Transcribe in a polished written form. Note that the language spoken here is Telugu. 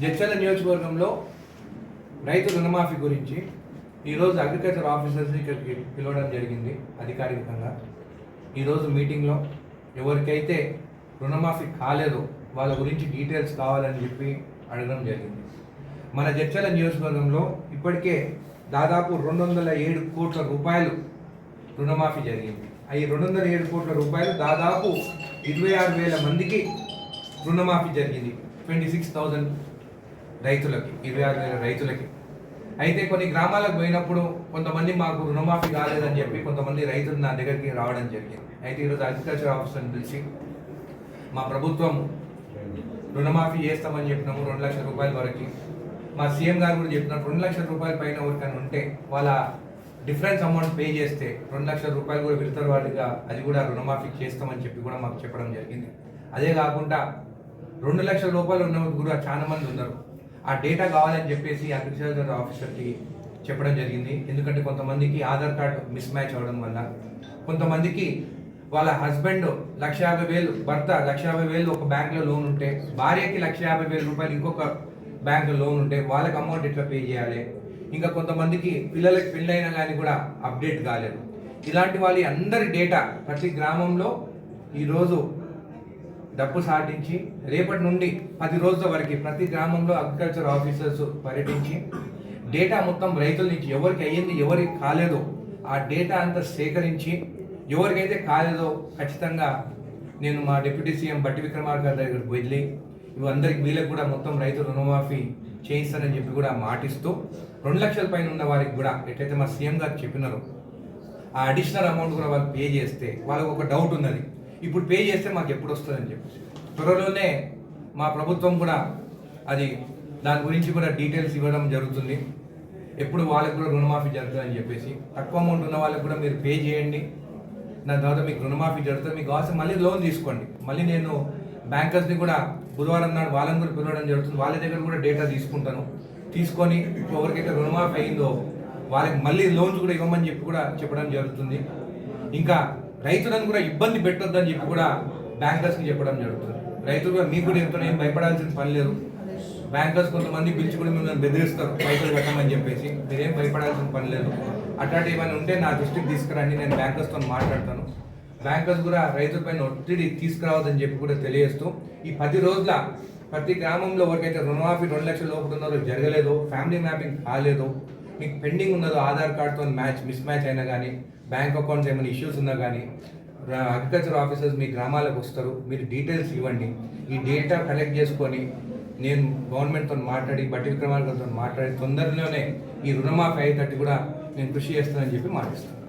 జడ్చర్ల నియోజకవర్గంలో రైతు రుణమాఫీ గురించి ఈరోజు అగ్రికల్చర్ ఆఫీసర్స్ని ఇక్కడికి పిలవడం జరిగింది అధికారికంగా. ఈరోజు మీటింగ్లో ఎవరికైతే రుణమాఫీ కాలేదో వాళ్ళ గురించి డీటెయిల్స్ కావాలని చెప్పి అడగడం జరిగింది. మన జడ్చర్ల నియోజకవర్గంలో ఇప్పటికే దాదాపు 207 కోట్ల రూపాయలు రుణమాఫీ జరిగింది. ఈ 207 కోట్ల రూపాయలు దాదాపు 26,000 మందికి రుణమాఫీ జరిగింది. 26,000 రైతులకి, 26,000 రైతులకి. అయితే కొన్ని గ్రామాలకు పోయినప్పుడు కొంతమంది మాకు రుణమాఫీ కాలేదని చెప్పి కొంతమంది రైతులు నా దగ్గరికి రావడం జరిగింది. అయితే ఈరోజు అగ్రికల్చర్ ఆఫీసర్ని పిలిచి మా ప్రభుత్వం రుణమాఫీ చేస్తామని చెప్పినాము 2 లక్షల రూపాయల వరకు. మా సీఎం గారు కూడా చెప్పినారు 2 లక్షల రూపాయల పైన ఎవరికైనా ఉంటే వాళ్ళ డిఫరెన్స్ అమౌంట్ పే చేస్తే 2 లక్షల రూపాయలు కూడా విడతల వారిగా అది కూడా రుణమాఫీ చేస్తామని చెప్పి కూడా మాకు చెప్పడం జరిగింది. అదే కాకుండా 2 లక్షల రూపాయలు ఉన్న కూడా చాలా మంది ఉన్నారు. ఆ డేటా కావాలని చెప్పేసి అగ్రికల్చర్ ఆఫీసర్కి చెప్పడం జరిగింది. ఎందుకంటే కొంతమందికి ఆధార్ కార్డు మిస్ మ్యాచ్ అవ్వడం వల్ల, కొంతమందికి వాళ్ళ హస్బెండ్ 1,50,000, భర్త 1,50,000 ఒక బ్యాంక్లో లోన్ ఉంటే, భార్యకి 1,50,000 రూపాయలు ఇంకొక బ్యాంకులో లోన్ ఉంటే వాళ్ళకి అమౌంట్ ఎట్లా పే చేయాలి, ఇంకా కొంతమందికి పిల్లలకి పెళ్ళైనా కానీ కూడా అప్డేట్ కాలేదు. ఇలాంటి వాళ్ళ అందరి డేటా ప్రతి గ్రామంలో ఈరోజు డబ్బు సాటించి రేపటి నుండి 10 రోజుల వరకు ప్రతి గ్రామంలో అగ్రికల్చర్ ఆఫీసర్స్ పర్యటించి డేటా మొత్తం రైతుల నుంచి ఎవరికి అయ్యింది ఎవరికి కాలేదో ఆ డేటా అంతా సేకరించి ఎవరికైతే కాలేదో ఖచ్చితంగా నేను మా డిప్యూటీ సీఎం బట్టి విక్రమార్క గారి దగ్గరికి వెళ్ళి ఇవందరికి వీళ్ళకి కూడా మొత్తం రైతు రుణమాఫీ చేయిస్తానని చెప్పి కూడా మాటిస్తూ 2 లక్షల పైన ఉన్న వారికి కూడా ఎట్లయితే మా సీఎం గారు చెప్పినారో ఆ అడిషనల్ అమౌంట్ కూడా వాళ్ళు పే చేస్తే వాళ్ళకు ఒక డౌట్ ఉన్నది, ఇప్పుడు పే చేస్తే మాకు ఎప్పుడు వస్తుందని చెప్పేసి త్వరలోనే మా ప్రభుత్వం కూడా అది దాని గురించి కూడా డీటెయిల్స్ ఇవ్వడం జరుగుతుంది. ఎప్పుడు వాళ్ళకి కూడా రుణమాఫీ జరుగుతుందని చెప్పేసి తక్కువ అమౌంట్ ఉన్న వాళ్ళకి కూడా మీరు పే చేయండి, దాని తర్వాత మీకు రుణమాఫీ జరుగుతుంది. మీకు కావాల్సిన మళ్ళీ లోన్ తీసుకోండి. మళ్ళీ నేను బ్యాంకర్స్ని కూడా బుధవారం నాడు వాళ్ళని కూడా పిలవడం జరుగుతుంది. వాళ్ళ దగ్గర కూడా డేటా తీసుకుంటాను. తీసుకొని ఎవరికైతే రుణమాఫీ అయిందో వాళ్ళకి మళ్ళీ లోన్స్ కూడా ఇవ్వమని చెప్పి కూడా చెప్పడం జరుగుతుంది. ఇంకా రైతులను కూడా ఇబ్బంది పెట్టొద్దని చెప్పి కూడా బ్యాంకర్స్కి చెప్పడం జరుగుతుంది. రైతులు కూడా మీకు కూడా ఎంతో ఏం భయపడాల్సిన పని లేదు. బ్యాంకర్స్ కొంతమంది పిలిచి కూడా మిమ్మల్ని బెదిరిస్తారు పైసలు కట్టమని చెప్పేసి, మీరేం భయపడాల్సిన పని లేదు. అట్లాంటి ఏమైనా ఉంటే నా దృష్టికి తీసుకురండి, నేను బ్యాంకర్స్తో మాట్లాడతాను. బ్యాంకర్స్ కూడా రైతులపైన ఒత్తిడి తీసుకురావద్దని చెప్పి కూడా తెలియజేస్తూ ఈ 10 రోజుల ప్రతి గ్రామంలో ఎవరికైతే రుణమాఫీ 2 లక్షల లోపు ఉన్నదో జరగలేదో, ఫ్యామిలీ మ్యాపింగ్ కాలేదో, మీకు పెండింగ్ ఉన్నదో ఆధార్ కార్డ్తో మిస్ మ్యాచ్ అయినా కానీ, బ్యాంక్ అకౌంట్స్ ఏమైనా ఇష్యూస్ ఉన్నా కానీ అగ్రికల్చర్ ఆఫీసర్స్ మీ గ్రామాలకు వస్తారు. మీరు డీటెయిల్స్ ఇవ్వండి. ఈ డేటా కలెక్ట్ చేసుకొని నేను గవర్నమెంట్తో మాట్లాడి బట్టి విక్రమార్కతో మాట్లాడి తొందరలోనే ఈ రుణమాఫీ అయ్యేటట్టు కూడా నేను కృషి చేస్తానని చెప్పి మాటిస్తాను.